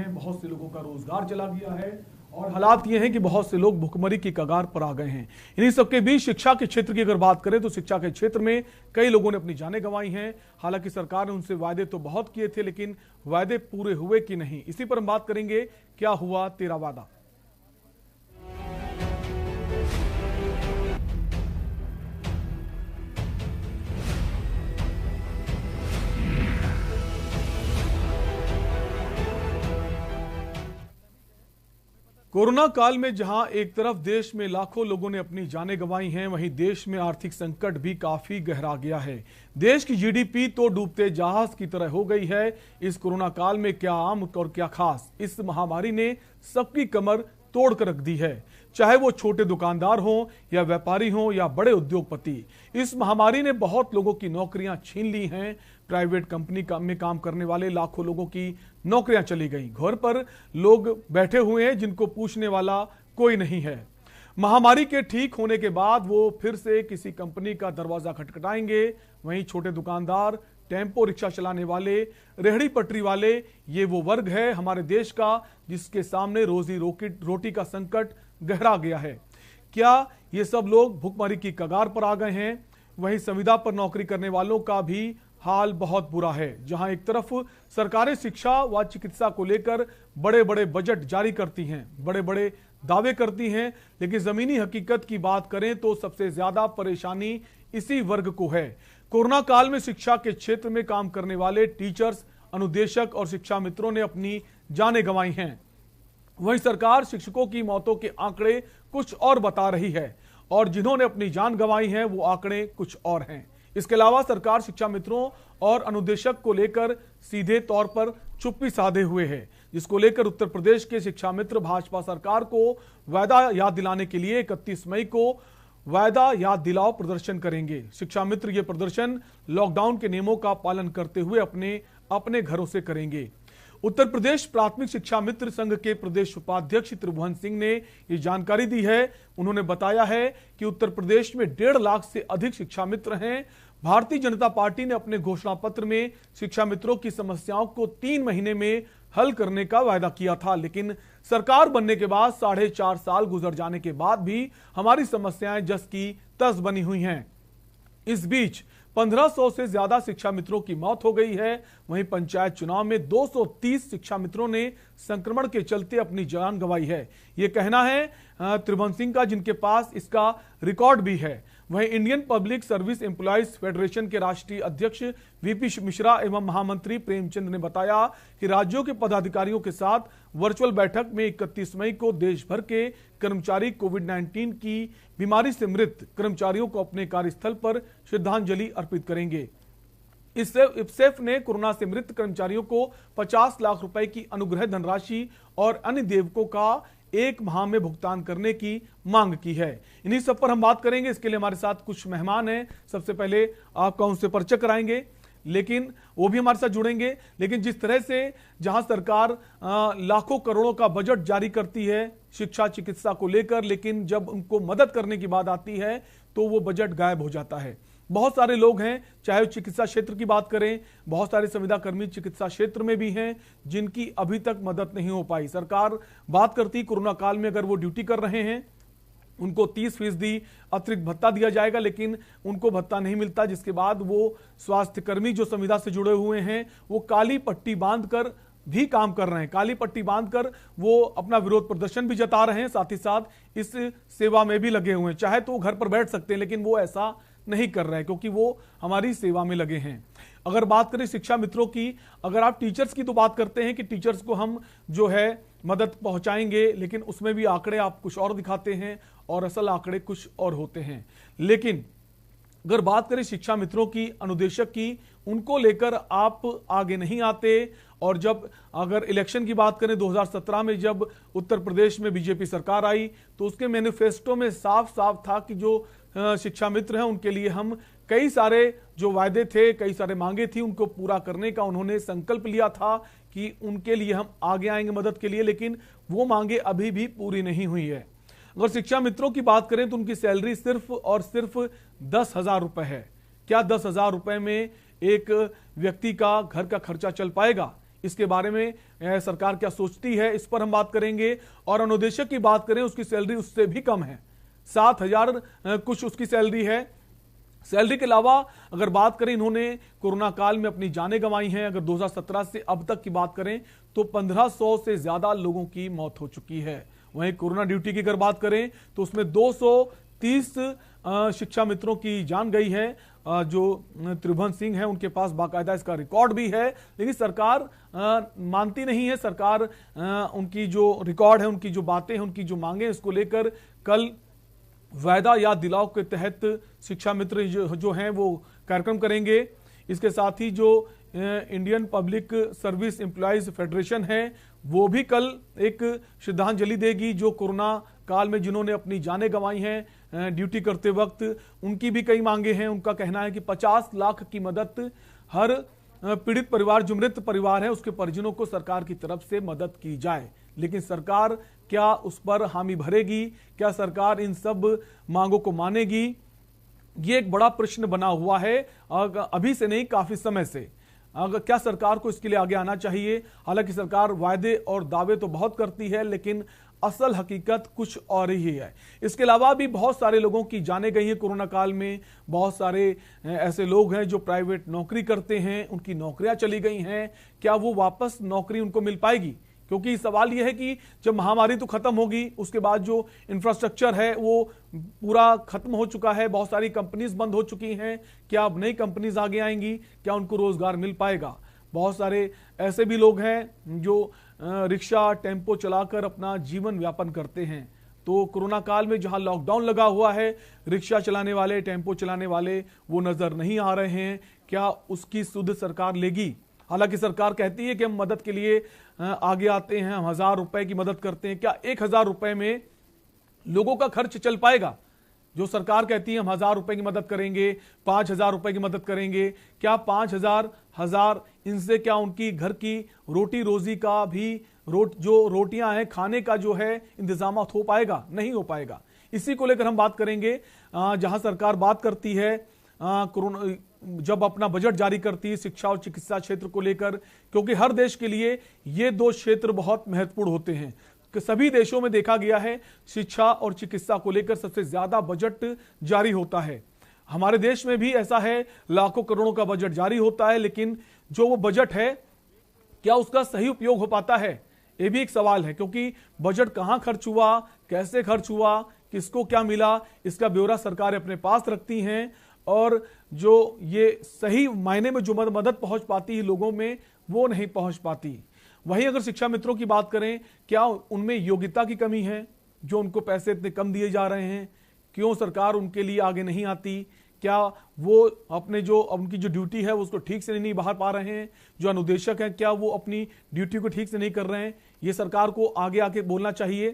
बहुत से लोगों का रोजगार चला गया है और हालात ये हैं कि बहुत से लोग भुखमरी की कगार पर आ गए हैं। इन्हीं सबके बीच शिक्षा के क्षेत्र की अगर बात करें तो शिक्षा के क्षेत्र में कई लोगों ने अपनी जानें गंवाई हैं। हालांकि सरकार ने उनसे वायदे तो बहुत किए थे, लेकिन वायदे पूरे हुए कि नहीं, इसी पर हम बात करेंगे। क्या हुआ तेरा वादा। कोरोना काल में जहां एक तरफ देश में लाखों लोगों ने अपनी जानें गंवाई हैं, वहीं देश में आर्थिक संकट भी काफी गहरा गया है। देश की जीडीपी तो डूबते जहाज की तरह हो गई है। इस कोरोना काल में क्या आम और क्या खास, इस महामारी ने सबकी कमर तोड़ कर रख दी है। चाहे वो छोटे दुकानदार हों या व्यापारी हों या बड़े उद्योगपति, इस महामारी ने बहुत लोगों की नौकरियां छीन ली हैं। प्राइवेट कंपनी में काम करने वाले लाखों लोगों की नौकरियां चली गई। घर पर लोग बैठे हुए हैं जिनको पूछने वाला कोई नहीं है। महामारी के ठीक होने के बाद वो फिर से किसी कंपनी का दरवाजा खटखटाएंगे। वहीं छोटे दुकानदार, टेम्पो रिक्शा चलाने वाले, रेहड़ी पटरी वाले, ये वो वर्ग है हमारे देश का जिसके सामने रोजी रोटी का संकट गहरा गया है। क्या ये सब लोग भुखमरी की कगार पर आ गए हैं? वहीं संविदा पर नौकरी करने वालों का भी हाल बहुत बुरा है। जहां एक तरफ सरकारें शिक्षा व चिकित्सा को लेकर बड़े बड़े बजट जारी करती हैं, बड़े बड़े दावे करती हैं, लेकिन जमीनी हकीकत की बात करें तो सबसे ज्यादा परेशानी इसी वर्ग को है। कोरोना काल में शिक्षा के क्षेत्र में काम करने वाले टीचर्स, अनुदेशक और शिक्षा मित्रों ने अपनी जानें गंवाई हैं। वहीं सरकार शिक्षकों की मौतों के आंकड़े कुछ और बता रही है और जिन्होंने अपनी जान गंवाई है वो आंकड़े कुछ और हैं। इसके अलावा सरकार शिक्षा मित्रों और अनुदेशक को लेकर सीधे तौर पर चुप्पी साधे हुए है, जिसको लेकर उत्तर प्रदेश के शिक्षा मित्र भाजपा सरकार को वायदा याद दिलाने के लिए 31 मई को वायदा याद दिलाओ प्रदर्शन करेंगे। शिक्षा मित्र ये प्रदर्शन लॉकडाउन के नियमों का पालन करते हुए अपने घरों से करेंगे। उत्तर प्रदेश प्राथमिक शिक्षा मित्र संघ के प्रदेश उपाध्यक्ष त्रिभुवन सिंह ने ये जानकारी दी है। उन्होंने बताया है कि उत्तर प्रदेश में 1.5 लाख से अधिक शिक्षा मित्र हैं। भारतीय जनता पार्टी ने अपने घोषणा पत्र में शिक्षा मित्रों की समस्याओं को 3 महीने में हल करने का वायदा किया था, लेकिन सरकार बनने के बाद 4.5 साल गुजर जाने के बाद भी हमारी समस्याएं जस की तस बनी हुई हैं। इस बीच 1500 से ज्यादा शिक्षा मित्रों की मौत हो गई है। वहीं पंचायत चुनाव में 230 शिक्षा मित्रों ने संक्रमण के चलते अपनी जान गंवाई है। ये कहना है त्रिभुवन सिंह का, जिनके पास इसका रिकॉर्ड भी है। वहीं Indian public service employees federation के राष्ट्रीय अध्यक्ष वीपी मिश्रा एवं महामंत्री प्रेमचंद ने बताया कि राज्यों के पदाधिकारियों के साथ वर्चुअल बैठक में 31 मई को देश भर के कर्मचारी कोविड-19 की बीमारी से मृत कर्मचारियों को अपने कार्यस्थल पर श्रद्धांजलि अर्पित करेंगे। इप्सेफ ने कोरोना से मृत कर्मचारियों को 50 लाख रुपए की अनुग्रह धनराशि और अन्य देवकों का 1 माह में भुगतान करने की मांग की है। इन्हीं सब पर हम बात करेंगे। इसके लिए हमारे साथ कुछ मेहमान हैं। सबसे पहले आपका उनसे परिचय कराएंगे, लेकिन वो भी हमारे साथ जुड़ेंगे। लेकिन जिस तरह से जहां सरकार लाखों करोड़ों का बजट जारी करती है शिक्षा चिकित्सा को लेकर, लेकिन जब उनको मदद करने की बात आती है तो वो बजट गायब हो जाता है। बहुत सारे लोग हैं, चाहे चिकित्सा क्षेत्र की बात करें, बहुत सारे संविदा कर्मी चिकित्सा क्षेत्र में भी हैं जिनकी अभी तक मदद नहीं हो पाई। सरकार बात करती कोरोना काल में अगर वो ड्यूटी कर रहे हैं उनको 30% अतिरिक्त भत्ता दिया जाएगा, लेकिन उनको भत्ता नहीं मिलता, जिसके बाद वो स्वास्थ्य कर्मी जो संविदा से जुड़े हुए हैं वो काली पट्टी बांधकर भी काम कर रहे हैं। काली पट्टी बांधकर वो अपना विरोध प्रदर्शन भी जता रहे हैं, साथ ही साथ इस सेवा में भी लगे हुए हैं। चाहे तो घर पर बैठ सकते हैं, लेकिन वो ऐसा नहीं कर रहे हैं क्योंकि वो हमारी सेवा में लगे हैं। अगर बात करें शिक्षा मित्रों की, अगर आप टीचर्स की तो बात करते हैं कि टीचर्स को हम जो है मदद पहुंचाएंगे, लेकिन उसमें भी आंकड़े आप कुछ और दिखाते हैं और असल आंकड़े कुछ और होते हैं। लेकिन अगर बात करें शिक्षा मित्रों की, अनुदेशक की, उनको लेकर आप आगे नहीं आते। और जब अगर इलेक्शन की बात करें 2017 में जब उत्तर प्रदेश में बीजेपी सरकार आई तो उसके मैनिफेस्टो में साफ साफ था कि जो शिक्षा मित्र हैं उनके लिए हम कई सारे जो वायदे थे, कई सारे मांगे थी, उनको पूरा करने का उन्होंने संकल्प लिया था कि उनके लिए हम आगे आएंगे मदद के लिए, लेकिन वो मांगे अभी भी पूरी नहीं हुई है। अगर शिक्षा मित्रों की बात करें तो उनकी सैलरी सिर्फ और सिर्फ 10,000 रुपए है। क्या 10,000 रुपए में एक व्यक्ति का घर का खर्चा चल पाएगा? इसके बारे में सरकार क्या सोचती है, इस पर हम बात करेंगे। और अनुदेशक की बात करें, उसकी सैलरी उससे भी कम है, 7,000 कुछ उसकी सैलरी है। सैलरी के अलावा अगर बात करें, इन्होंने कोरोना काल में अपनी जानें गंवाई हैं। अगर 2017 से अब तक की बात करें तो 1500 से ज्यादा लोगों की मौत हो चुकी है। वहीं कोरोना ड्यूटी की अगर बात करें तो उसमें 230 शिक्षा मित्रों की जान गई है। जो त्रिभुवन सिंह है उनके पास बाकायदा इसका रिकॉर्ड भी है, लेकिन सरकार मानती नहीं है। सरकार उनकी जो रिकॉर्ड है, उनकी जो बातें हैं, उनकी जो मांगे, इसको लेकर कल वायदा याद दिलाओ के तहत शिक्षा मित्र जो हैं वो कार्यक्रम करेंगे। इसके साथ ही जो Indian public service employees federation है वो भी कल एक श्रद्धांजलि देगी, जो कोरोना काल में जिन्होंने अपनी जानें गंवाई हैं ड्यूटी करते वक्त। उनकी भी कई मांगे हैं। उनका कहना है कि 50 लाख की मदद हर पीड़ित परिवार, जो मृत परिवार है उसके परिजनों को सरकार की तरफ से मदद की जाए। लेकिन सरकार क्या उस पर हामी भरेगी? क्या सरकार इन सब मांगों को मानेगी? ये एक बड़ा प्रश्न बना हुआ है, अभी से नहीं, काफी समय से। क्या सरकार को इसके लिए आगे आना चाहिए? हालांकि सरकार वायदे और दावे तो बहुत करती है, लेकिन असल हकीकत कुछ और ही है। इसके अलावा भी बहुत सारे लोगों की जाने गई हैं कोरोना काल में। बहुत सारे ऐसे लोग हैं जो प्राइवेट नौकरी करते हैं, उनकी नौकरियां चली गई हैं। क्या वो वापस नौकरी उनको मिल पाएगी? क्योंकि सवाल यह है कि जब महामारी तो खत्म होगी, उसके बाद जो इंफ्रास्ट्रक्चर है वो पूरा खत्म हो चुका है, बहुत सारी कंपनीज बंद हो चुकी हैं। क्या अब नई कंपनीज आगे आएंगी? क्या उनको रोजगार मिल पाएगा? बहुत सारे ऐसे भी लोग हैं जो रिक्शा, टेम्पो चलाकर अपना जीवन व्यापन करते हैं। तो कोरोना काल में जहां लॉकडाउन लगा हुआ है, रिक्शा चलाने वाले, टेम्पो चलाने वाले वो नजर नहीं आ रहे हैं। क्या उसकी सुध सरकार लेगी? हालांकि सरकार कहती है कि हम मदद के लिए आगे आते हैं, हम 1000 रुपए की मदद करते हैं। क्या 1000 रुपए में लोगों का खर्च चल पाएगा? जो सरकार कहती है हम 1000 रुपए की मदद करेंगे, 5000 रुपए की मदद करेंगे, क्या 5000 इनसे क्या उनकी घर की रोटी रोजी का भी जो रोटियां हैं, खाने का जो है इंतजाम हो पाएगा? नहीं हो पाएगा। इसी को लेकर हम बात करेंगे। जहां सरकार बात करती है कोरोना, जब अपना बजट जारी करती है शिक्षा और चिकित्सा क्षेत्र को लेकर, क्योंकि हर देश के लिए ये दो क्षेत्र बहुत महत्वपूर्ण होते हैं। कि सभी देशों में देखा गया है शिक्षा और चिकित्सा को लेकर सबसे ज्यादा बजट जारी होता है। हमारे देश में भी ऐसा है, लाखों करोड़ों का बजट जारी होता है, लेकिन जो वो बजट है क्या उसका सही उपयोग हो पाता है? ये भी एक सवाल है, क्योंकि बजट कहां खर्च हुआ, कैसे खर्च हुआ, किसको क्या मिला, इसका ब्यौरा सरकारें अपने पास रखती हैं। और जो ये सही मायने में जो मदद पहुंच पाती है लोगों में, वो नहीं पहुंच पाती। वहीं अगर शिक्षा मित्रों की बात करें, क्या उनमें योग्यता की कमी है जो उनको पैसे इतने कम दिए जा रहे हैं? क्यों सरकार उनके लिए आगे नहीं आती? क्या वो अपने जो उनकी जो ड्यूटी है उसको ठीक से नहीं निभा पा रहे हैं? जो अनुदेशक हैं क्या वो अपनी ड्यूटी को ठीक से नहीं कर रहे हैं? ये सरकार को आगे आके बोलना चाहिए,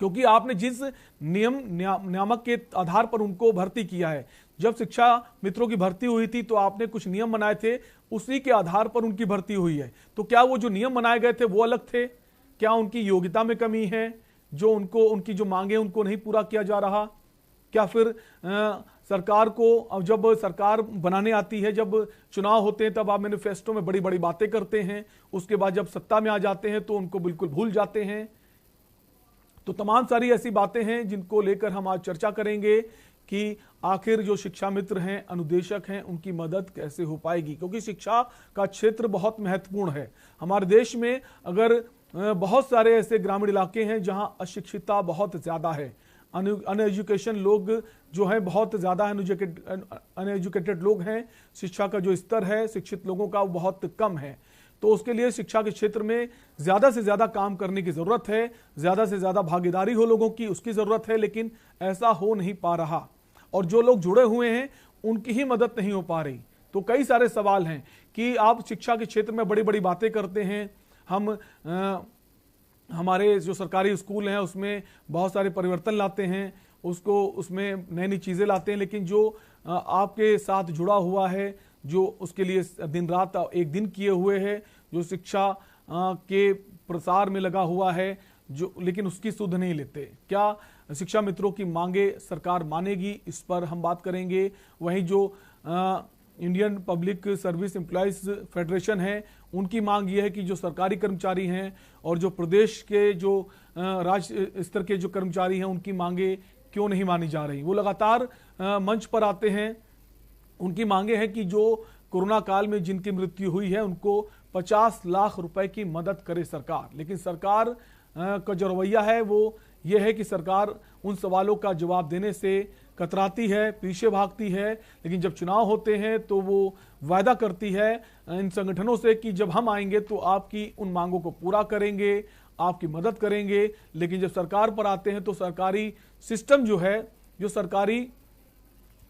क्योंकि आपने जिस नियामक के आधार पर उनको भर्ती किया है, जब शिक्षा मित्रों की भर्ती हुई थी तो आपने कुछ नियम बनाए थे, उसी के आधार पर उनकी भर्ती हुई है। तो क्या वो जो नियम बनाए गए थे वो अलग थे? क्या उनकी योग्यता में कमी है? जो उनकी जो मांगे उनको नहीं पूरा किया जा रहा? क्या फिर सरकार को, अब जब सरकार बनाने आती है, जब चुनाव होते हैं तब आप मैनिफेस्टो में बड़ी बड़ी बातें करते हैं, उसके बाद जब सत्ता में आ जाते हैं तो उनको बिल्कुल भूल जाते हैं। तो तमाम सारी ऐसी बातें हैं जिनको लेकर हम आज चर्चा करेंगे कि आखिर जो शिक्षा मित्र हैं, अनुदेशक हैं, उनकी मदद कैसे हो पाएगी, क्योंकि शिक्षा का क्षेत्र बहुत महत्वपूर्ण है। हमारे देश में अगर बहुत सारे ऐसे ग्रामीण इलाके हैं जहां अशिक्षितता बहुत ज्यादा है, अनएजुकेशन लोग जो है बहुत ज्यादा अनएजुकेटेड लोग हैं, शिक्षा का जो स्तर है शिक्षित लोगों का वो बहुत कम है। तो उसके लिए शिक्षा के क्षेत्र में ज्यादा से ज्यादा काम करने की जरूरत है, ज्यादा से ज्यादा भागीदारी हो लोगों की, उसकी जरूरत है, लेकिन ऐसा हो नहीं पा रहा। और जो लोग जुड़े हुए हैं उनकी ही मदद नहीं हो पा रही। तो कई सारे सवाल हैं कि आप शिक्षा के क्षेत्र में बड़ी बड़ी बातें करते हैं, हम हमारे जो सरकारी स्कूल हैं उसमें बहुत सारे परिवर्तन लाते हैं, उसमें नई नई चीजें लाते हैं, लेकिन जो आपके साथ जुड़ा हुआ है, जो उसके लिए दिन रात एक दिन किए हुए है, जो शिक्षा के प्रसार में लगा हुआ है, जो लेकिन उसकी सुध नहीं लेते, क्या शिक्षा मित्रों की मांगे सरकार मानेगी? इस पर हम बात करेंगे। वहीं जो Indian public service employees federation है, उनकी मांग ये है कि जो सरकारी कर्मचारी हैं और जो प्रदेश के जो राज्य स्तर के जो कर्मचारी हैं उनकी मांगे क्यों नहीं मानी जा रही। वो लगातार मंच पर आते हैं, उनकी मांगे हैं कि जो कोरोना काल में जिनकी मृत्यु हुई है उनको 50 लाख रुपए की मदद करे सरकार। लेकिन सरकार का जो रवैया है वो ये है कि सरकार उन सवालों का जवाब देने से कतराती है, पीछे भागती है। लेकिन जब चुनाव होते हैं तो वो वायदा करती है इन संगठनों से कि जब हम आएंगे तो आपकी उन मांगों को पूरा करेंगे, आपकी मदद करेंगे। लेकिन जब सरकार पर आते हैं तो सरकारी सिस्टम जो है, जो सरकारी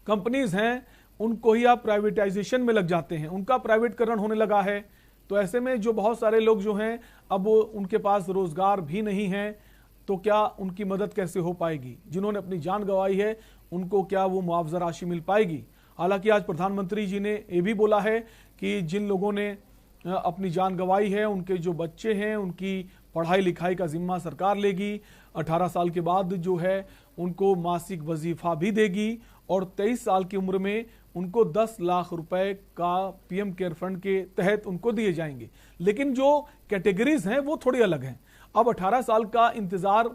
कंपनीज हैं, उनको ही आप प्राइवेटाइजेशन में लग जाते हैं, उनका प्राइवेटकरण होने लगा है। तो ऐसे में जो बहुत सारे लोग जो हैं अब उनके पास रोजगार भी नहीं है, तो क्या उनकी मदद कैसे हो पाएगी? जिन्होंने अपनी जान गंवाई है उनको क्या वो मुआवजा राशि मिल पाएगी? हालांकि आज प्रधानमंत्री जी ने ये भी बोला है कि जिन लोगों ने अपनी जान गंवाई है, उनके जो बच्चे हैं, उनकी पढ़ाई लिखाई का जिम्मा सरकार लेगी। 18 साल के बाद जो है उनको मासिक वजीफा भी देगी और 23 साल की उम्र में उनको 10 लाख रुपए का पीएम केयर फंड के तहत उनको दिए जाएंगे। लेकिन जो कैटेगरीज हैं वो थोड़ी अलग हैं। अब 18 साल का इंतजार,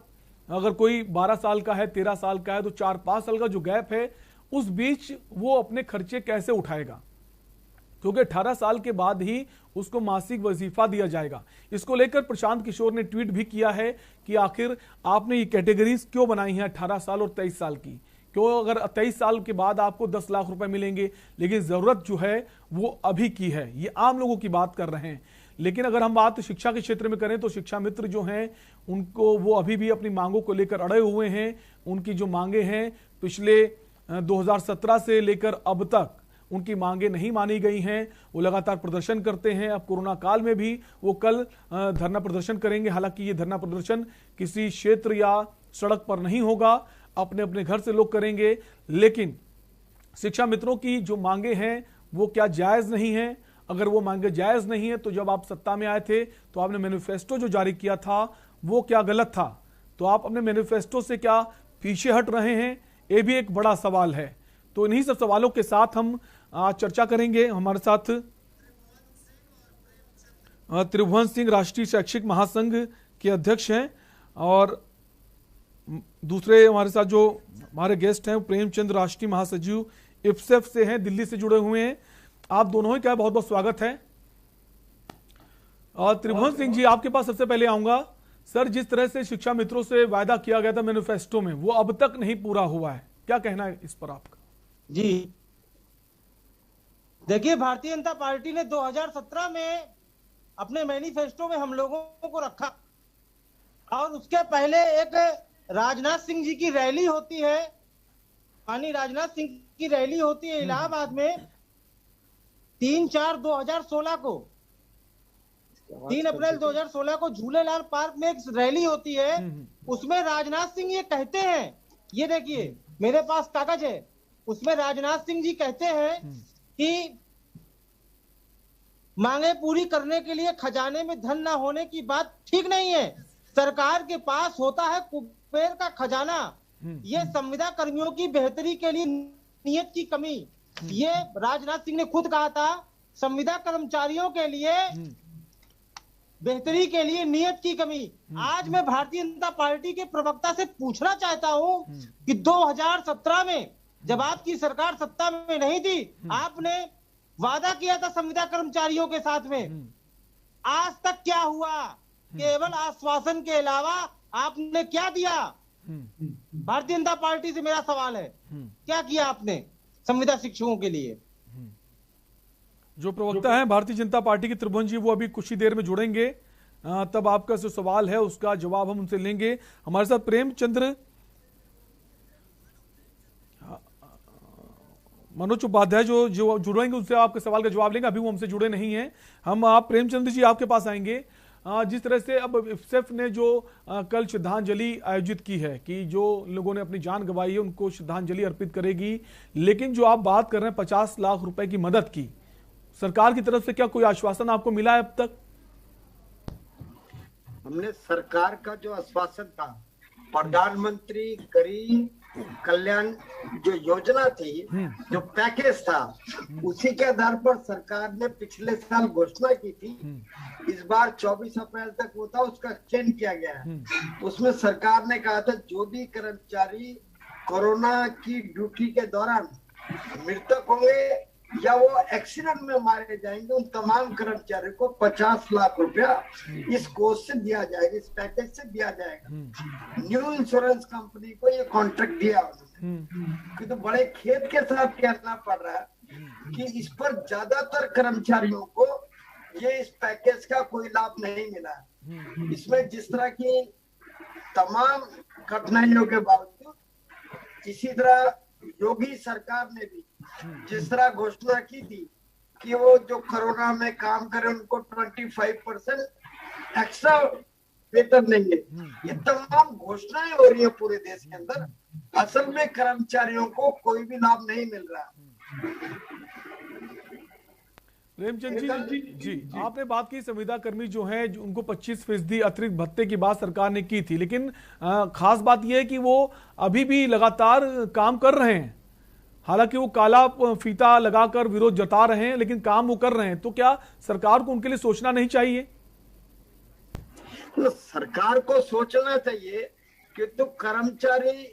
अगर कोई 12 साल का है, 13 साल का है, तो 4-5 साल का जो गैप है उस बीच वो अपने खर्चे कैसे उठाएगा? क्योंकि 18 साल के बाद ही उसको मासिक वजीफा दिया जाएगा। इसको लेकर प्रशांत किशोर ने ट्वीट भी किया है कि आखिर आपने ये कैटेगरीज क्यों बनाई हैं 18 साल और 23 साल की? क्यों अगर 23 साल के बाद आपको 10 लाख रुपए मिलेंगे, लेकिन जरूरत जो है वो अभी की है। ये आम लोगों की बात कर रहे हैं। लेकिन अगर हम बात शिक्षा के क्षेत्र में करें तो शिक्षा मित्र जो हैं उनको वो अभी भी अपनी मांगों को लेकर अड़े हुए हैं। उनकी जो मांगे हैं पिछले 2017 से लेकर अब तक उनकी मांगे नहीं मानी गई हैं। वो लगातार प्रदर्शन करते हैं। अब कोरोना काल में भी वो कल धरना प्रदर्शन करेंगे। हालांकि ये धरना प्रदर्शन किसी क्षेत्र या सड़क पर नहीं होगा, अपने अपने घर से लोग करेंगे। लेकिन शिक्षा मित्रों की जो मांगे हैं वो क्या जायज नहीं है? अगर वो मांगे जायज नहीं है तो जब आप सत्ता में आए थे तो आपने मैनिफेस्टो जो जारी किया था वो क्या गलत था? तो आप अपने मैनिफेस्टो से क्या पीछे हट रहे हैं? ये भी एक बड़ा सवाल है। तो इन्हीं सब सवालों के साथ हम आज चर्चा करेंगे। हमारे साथ त्रिभुवन सिंह राष्ट्रीय शैक्षिक महासंघ के अध्यक्ष हैं और दूसरे हमारे साथ जो हमारे गेस्ट हैं प्रेमचंद राष्ट्रीय महासचिव इप्सेफ से हैं, दिल्ली से जुड़े हुए हैं। आप दोनों ही का बहुत बहुत स्वागत है। और त्रिभुवन सिंह जी, आपके पास सबसे पहले आऊंगा। सर, जिस तरह से शिक्षा मित्रों से वायदा किया गया था मैनिफेस्टो में, वो अब तक नहीं पूरा हुआ है, क्या कहना है इस पर आपका? जी देखिए, भारतीय जनता पार्टी ने 2017 में अपने मैनिफेस्टो में हम लोगों को रखा और उसके पहले एक राजनाथ सिंह जी की रैली होती है, माननीय राजनाथ सिंह की रैली होती है इलाहाबाद में 3/4/2016 को, 3 अप्रैल 2016 को झूलेलाल पार्क में एक रैली होती है। उसमें राजनाथ सिंह ये कहते हैं, ये देखिए मेरे पास कागज है, उसमें राजनाथ सिंह जी कहते हैं कि मांगे पूरी करने के लिए खजाने में धन ना होने की बात ठीक नहीं है। सरकार के पास होता है कुबेर का खजाना। ये संविदा कर्मियों की बेहतरी के लिए नियत की कमी, ये राजनाथ सिंह ने खुद कहा था। संविदा कर्मचारियों के लिए बेहतरी के लिए नियत की कमी। आज मैं भारतीय जनता पार्टी के प्रवक्ता से पूछना चाहता हूं कि 2017 में जब आपकी सरकार सत्ता में नहीं थी, आपने वादा किया था संविदा कर्मचारियों के साथ में, आज तक क्या हुआ? केवल आश्वासन के अलावा आपने क्या दिया? भारतीय जनता पार्टी से मेरा सवाल है, क्या किया आपने संविदा शिक्षकों के लिए? जो प्रवक्ता है भारतीय जनता पार्टी के त्रिभुवन जी, वो अभी कुछ ही देर में जुड़ेंगे, तब आपका जो सवाल है उसका जवाब हम उनसे लेंगे। हमारे साथ प्रेमचंद्र मनोज उपाध्याय जो जुड़ेंगे, उनसे आपके सवाल का जवाब लेंगे। अभी वो हमसे जुड़े नहीं हैं। हम आप प्रेमचंद्र जी आपके पास आएंगे। जिस तरह से अब इफ्सेफ ने जो कल श्रद्धांजलि आयोजित की है कि जो लोगों ने अपनी जान गंवाई है उनको श्रद्धांजलि अर्पित करेगी, लेकिन जो आप बात कर रहे हैं 50 लाख रुपए की मदद की, सरकार की तरफ से क्या कोई आश्वासन आपको मिला है अब तक? हमने सरकार का जो आश्वासन था, प्रधानमंत्री गरीब कल्याण जो योजना थी, जो पैकेज था, उसी के आधार पर सरकार ने पिछले साल घोषणा की थी। इस बार 24 अप्रैल तक वो था, उसका एक्सटेंड किया गया है। उसमें सरकार ने कहा था जो भी कर्मचारी कोरोना की ड्यूटी के दौरान मृतक होंगे या वो एक्सीडेंट में मारे जाएंगे, उन तमाम कर्मचारियों को 50 लाख रुपया इस कोष से दिया जाएगा, इस पैकेज से दिया जाएगा। न्यू इंश्योरेंस कंपनी को ये कॉन्ट्रैक्ट दिया उन्होंने, तो बड़े खेद के साथ कहना पड़ रहा है कि इस पर ज्यादातर कर्मचारियों को ये इस पैकेज का कोई लाभ नहीं मिला। इसमें जिस तरह की तमाम कठिनाइयों के बावजूद, इसी तरह योगी सरकार ने भी जिस तरह घोषणा की थी कि वो जो कोरोना में काम करे उनको 25% एक्स्ट्रा वेतन देंगे, ये तमाम घोषणाएं हो रही है पूरे देश के अंदर। असल में कर्मचारियों को कोई भी लाभ नहीं मिल रहा। प्रेमचंद जी, आपने बात की संविदा कर्मी जो हैं उनको 25% अतिरिक्त भत्ते की बात सरकार ने की थी, लेकिन खास बात यह है कि वो अभी भी लगातार काम कर रहे हैं। हालांकि वो काला फीता लगाकर विरोध जता रहे हैं, लेकिन काम वो कर रहे हैं। तो क्या सरकार को उनके लिए सोचना नहीं चाहिए? तो सरकार को सोचना चाहिए कि तो कर्मचारी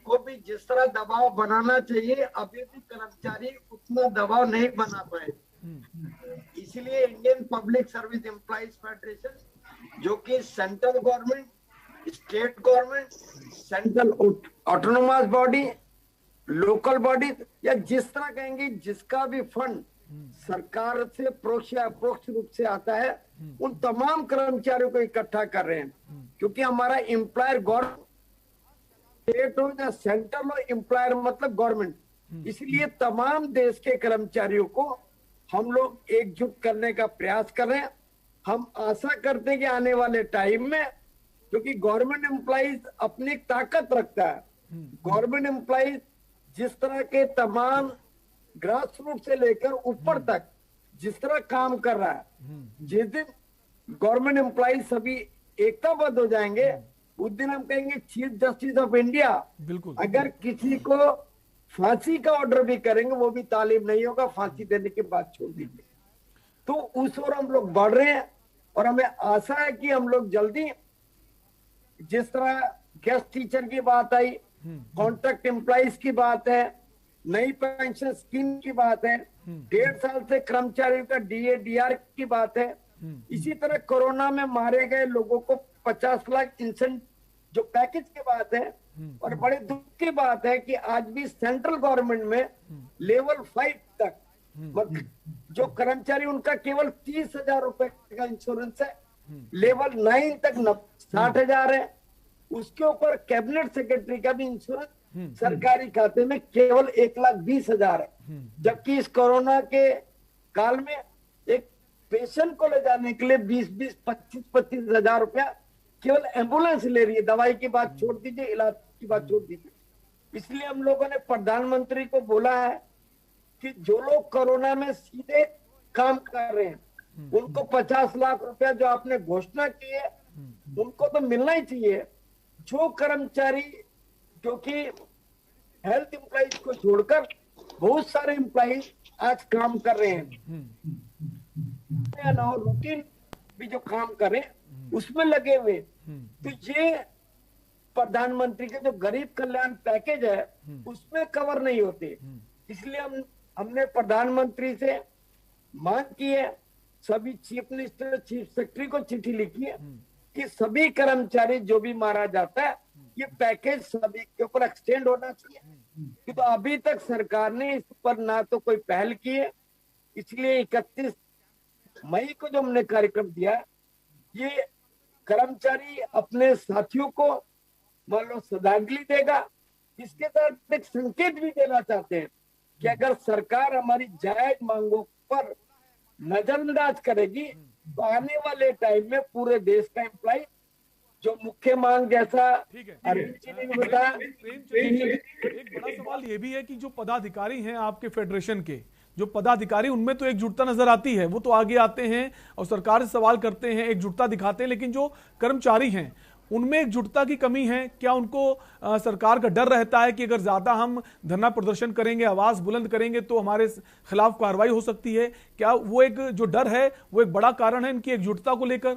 को भी जिस तरह दबाव बनाना चाहिए, अभी भी कर्मचारी उतना दबाव नहीं बना पाए। इसलिए Indian public service employees federation, जो कि central government, state government, central autonomous body, local body, या जिस तरह कहेंगे जिसका भी फंड सरकार से अप्रोक्ष रूप से आता है, उन तमाम कर्मचारियों को इकट्ठा कर रहे हैं। क्योंकि हमारा एम्प्लॉयर गवर्नमेंट, स्टेट हो या सेंट्रल हो, एम्प्लॉयर मतलब गवर्नमेंट, इसलिए तमाम देश के कर्मचारियों को हम लोग एकजुट करने का प्रयास कर रहे हैं। हम आशा करते हैं कि आने वाले टाइम में, क्योंकि गवर्नमेंट एम्प्लॉइज अपनी ताकत रखता है, गवर्नमेंट एम्प्लॉइज जिस तरह के तमाम ग्रास रूट से लेकर ऊपर तक जिस तरह काम कर रहा है, जिस दिन गवर्नमेंट एम्प्लॉइज सभी एकताबद्ध हो जाएंगे, उस दिन हम कहेंगे चीफ जस्टिस ऑफ इंडिया अगर किसी को फांसी का ऑर्डर भी करेंगे, वो भी तालीम नहीं होगा, फांसी देने के बाद छोड़ दीजिए। तो उस ओर हम लोग बढ़ रहे हैं और हमें आशा है कि हम लोग जल्दी, जिस तरह गेस्ट टीचर की बात आई, कॉन्ट्रैक्ट एम्प्लॉइज की बात है, नई पेंशन स्कीम की बात है, 1.5 साल से कर्मचारियों का DA DR की बात है, इसी तरह कोरोना में मारे गए लोगों को 50 लाख इंसेंट जो पैकेज की बात है। और बड़े दुख की बात है कि आज भी सेंट्रल गवर्नमेंट में लेवल 5 तक जो कर्मचारी, उनका केवल 30,000 रुपए का इंश्योरेंस है, लेवल 9 तक 60,000 है, उसके ऊपर कैबिनेट सेक्रेटरी का भी इंश्योरेंस सरकारी खाते में केवल 1,20,000 है। जबकि इस कोरोना के काल में एक पेशेंट को ले जाने के लिए 20-20, 25-25 हजार रुपया केवल एम्बुलेंस ले रही है। दवाई की बात छोड़ दीजिए, इलाज की बात छोड़ दीजिए। इसलिए हम लोगों ने प्रधानमंत्री को बोला है कि जो लोग कोरोना में सीधे काम कर रहे हैं, उनको 50 लाख रुपया जो आपने घोषणा की है, उनको तो मिलना ही चाहिए। जो कर्मचारी जो कि हेल्थ एम्प्लॉइज को छोड़कर बहुत सारे एम्प्लॉइज आज काम कर रहे हैं, रूटीन भी जो काम कर रहे हैं उसमें लगे हुए, तो ये प्रधानमंत्री के जो गरीब कल्याण पैकेज है उसमें कवर नहीं होते। इसलिए हमने प्रधानमंत्री से मांग की है, सभी चीफ मिनिस्टर, चीफ सेक्रेटरी को चिट्ठी लिखी है कि सभी कर्मचारी जो भी मारा जाता है, ये पैकेज सभी के ऊपर एक्सटेंड होना चाहिए। कि तो अभी तक सरकार ने इस पर ना तो कोई पहल की है। इसलिए 31 मई को जो हमने कार्यक्रम दिया, ये कर्मचारी अपने साथियों को मान लो श्रद्धांजलि देगा। इसके साथ एक संकेत भी देना चाहते हैं कि अगर सरकार हमारी जायज मांगों पर नजरअंदाज करेगी तो आने वाले टाइम में पूरे देश का एम्प्लॉय जो मुख्य मांग, जैसा अरविंद जी ने बताया, एक बड़ा सवाल ये भी है कि जो पदाधिकारी हैं आपके फेडरेशन के, जो पदाधिकारी, उनमें तो एकजुटता नजर आती है, वो तो आगे आते हैं और सरकार से सवाल करते हैं, एकजुटता दिखाते हैं, लेकिन जो कर्मचारी हैं उनमें एकजुटता की कमी है? क्या उनको सरकार का डर रहता है कि अगर ज्यादा हम धरना प्रदर्शन करेंगे, आवाज बुलंद करेंगे तो हमारे खिलाफ कार्रवाई हो सकती है? क्या वो एक जो डर है वो एक बड़ा कारण है इनकी एकजुटता को लेकर?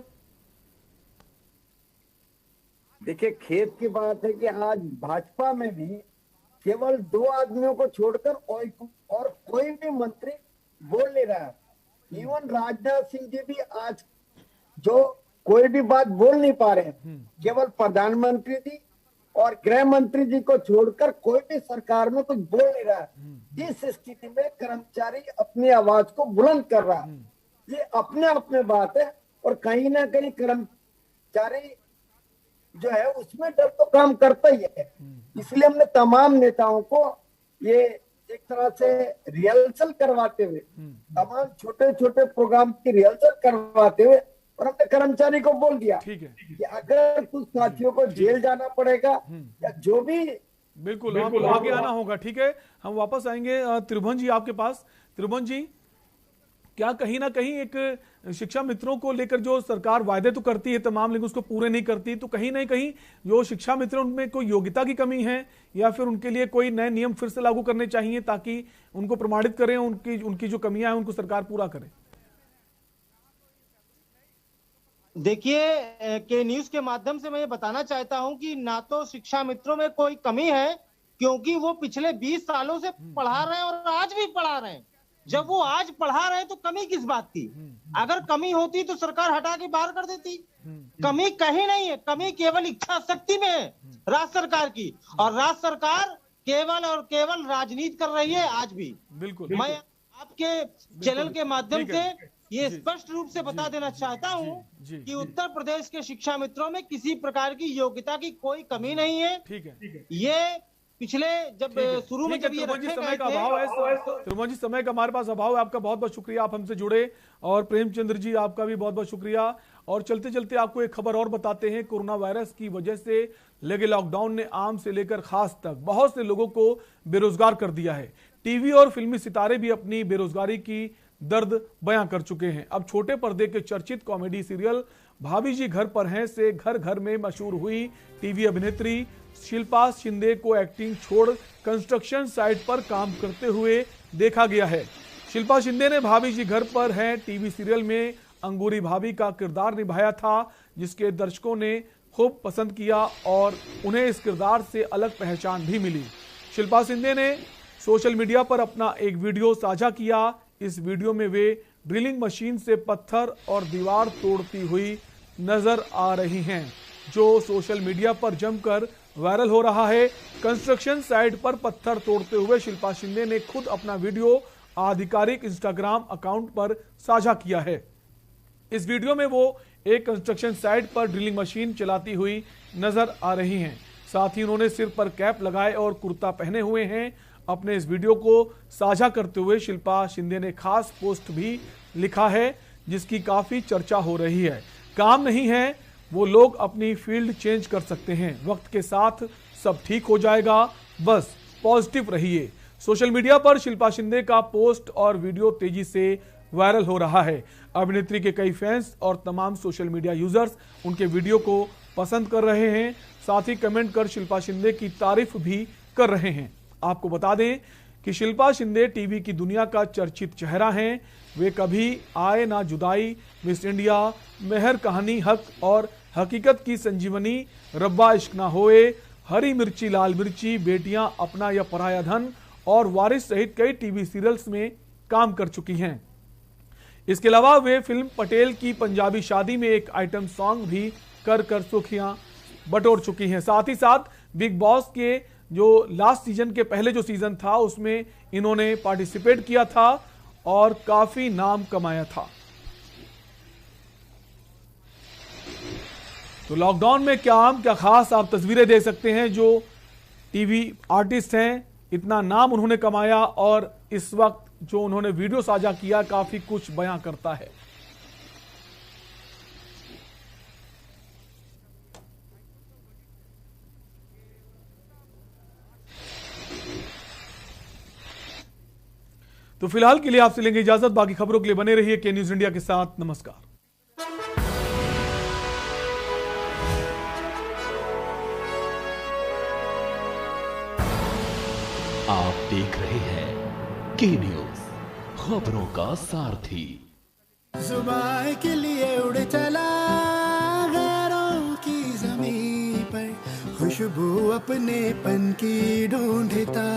देखिए, खेत की बात है कि आज भाजपा में भी केवल 2 आदमियों को छोड़कर और कोई भी मंत्री बोल नहीं रहा है। इवन राजनाथ सिंह जी भी आज जो कोई भी बात बोल नहीं पा रहे हैं। केवल प्रधानमंत्री जी और गृह मंत्री जी को छोड़कर कोई भी सरकार में कुछ बोल नहीं रहा है। इस स्थिति में कर्मचारी अपनी आवाज को बुलंद कर रहा है, ये अपने आप में बात है। और कहीं ना कहीं कर्मचारी जो है उसमें डर तो काम करता ही है। इसलिए हमने तमाम नेताओं को ये एक तरह से रिहर्सल करवाते हुए, तमाम छोटे छोटे प्रोग्राम की रिहर्सल करवाते हुए, और हमने कर्मचारी को बोल दिया कि अगर कुछ साथियों को जेल जाना पड़ेगा या जो भी, बिल्कुल आपको आगे आना होगा। ठीक है, हम वापस आएंगे त्रिभुवन जी आपके पास। त्रिभुवन जी, क्या कहीं ना कहीं एक शिक्षा मित्रों को लेकर जो सरकार वायदे तो करती है तमाम, लेकिन उसको पूरे नहीं करती, तो कहीं ना कहीं जो शिक्षा मित्र उनमें कोई योग्यता की कमी है या फिर उनके लिए कोई नए नियम फिर से लागू करने चाहिए ताकि उनको प्रमाणित करें, उनकी जो कमियां हैं उनको सरकार पूरा करे? देखिए, के न्यूज के माध्यम से मैं ये बताना चाहता हूं कि ना तो शिक्षा मित्रों में कोई कमी है, क्योंकि वो पिछले 20 सालों से पढ़ा रहे हैं और आज भी पढ़ा रहे हैं। जब वो आज पढ़ा रहे तो कमी किस बात की? अगर कमी होती तो सरकार हटा के बाहर कर देती। कमी कहीं नहीं है, कमी केवल इच्छा शक्ति में है राज्य सरकार की, और राज्य सरकार केवल और केवल राजनीति कर रही है आज भी। बिल्कुल, मैं आपके चैनल के माध्यम से ये स्पष्ट रूप से बता देना चाहता हूं कि उत्तर प्रदेश के शिक्षा मित्रों में किसी प्रकार की योग्यता की कोई कमी नहीं है। ठीक है, ये पिछले जब शुरू में जब ये समय का अभाव है, त्रिभुवन जी समय का हमारे पास अभाव है। आपका बहुत बहुत शुक्रिया, आप हमसे जुड़े। और प्रेमचंद्र जी आपका भी बहुत बहुत शुक्रिया। और चलते चलते आपको एक खबर और बताते हैं। कोरोना वायरस की वजह से लगे लॉकडाउन ने आम से लेकर खास तक बहुत से लोगों को बेरोजगार कर दिया है। टीवी और फिल्मी सितारे भी अपनी बेरोजगारी की दर्द बयां कर चुके हैं। अब छोटे पर्दे के चर्चित कॉमेडी सीरियल भाभी जी घर पर हैं से घर घर में मशहूर हुई टीवी अभिनेत्री शिल्पा शिंदे को एक्टिंग छोड़ कंस्ट्रक्शन साइट पर काम करते हुए देखा गया है। शिल्पा शिंदे ने भाभी जी घर पर हैं टीवी सीरियल में अंगूरी भाभी का किरदार निभाया था, जिसके दर्शकों ने खूब पसंद किया और उन्हें इस किरदार से अलग पहचान भी मिली। शिल्पा शिंदे ने सोशल मीडिया पर अपना एक वीडियो साझा किया। इस वीडियो में वे ड्रिलिंग मशीन से पत्थर और दीवार तोड़ती हुई नजर आ रही हैं, जो सोशल मीडिया पर जमकर वायरल हो रहा है। कंस्ट्रक्शन साइट पर पत्थर तोड़ते हुए शिल्पा शिंदे ने खुद अपना वीडियो आधिकारिक इंस्टाग्राम अकाउंट पर साझा किया है। इस वीडियो में वो एक कंस्ट्रक्शन साइट पर ड्रिलिंग मशीन चलाती हुई नजर आ रही हैं। साथ ही उन्होंने सिर पर कैप लगाए और कुर्ता पहने हुए हैं। अपने इस वीडियो को साझा करते हुए शिल्पा शिंदे ने खास पोस्ट भी लिखा है, जिसकी काफी चर्चा हो रही है। काम नहीं है, वो लोग अपनी फील्ड चेंज कर सकते हैं, वक्त के साथ सब ठीक हो जाएगा, बस पॉजिटिव रहिए। सोशल मीडिया पर शिल्पा शिंदे का पोस्ट और वीडियो तेजी से वायरल हो रहा है। अभिनेत्री के कई फैंस और तमाम सोशल मीडिया यूजर्स उनके वीडियो को पसंद कर रहे हैं, साथ ही कमेंट कर शिल्पा शिंदे की तारीफ भी कर रहे हैं। आपको बता दें कि शिल्पा शिंदे टीवी की दुनिया का चर्चित चेहरा हैं। वे कभी आए ना जुदाई, मिस इंडिया, मेहर कहानी, हक और हकीकत की संजीवनी, रब्बा इश्क ना होए, हरी मिर्ची लाल मिर्ची, बेटियां, अपना या पराया धन और वारिस सहित कई टीवी सीरियल्स में काम कर चुकी हैं। इसके अलावा वे फिल्म पटेल की पंजाबी शादी में एक आइटम सॉन्ग भी कर सुर्खियां बटोर चुकी हैं। साथ ही साथ बिग बॉस के जो लास्ट सीजन के पहले जो सीजन था उसमें इन्होंने पार्टिसिपेट किया था और काफी नाम कमाया था। तो लॉकडाउन में क्या आम क्या खास आप तस्वीरें देख सकते हैं। जो टीवी आर्टिस्ट हैं, इतना नाम उन्होंने कमाया और इस वक्त जो उन्होंने वीडियो साझा किया काफी कुछ बयां करता है। तो फिलहाल के लिए आपसे लेंगे इजाजत, बाकी खबरों के लिए बने रहिए के न्यूज इंडिया के साथ। नमस्कार। देख रहे हैं के न्यूज, खबरों का सारथी। जुबान के लिए उड़ चला गैरों की जमीन पर, खुशबू अपने पन की ढूंढता।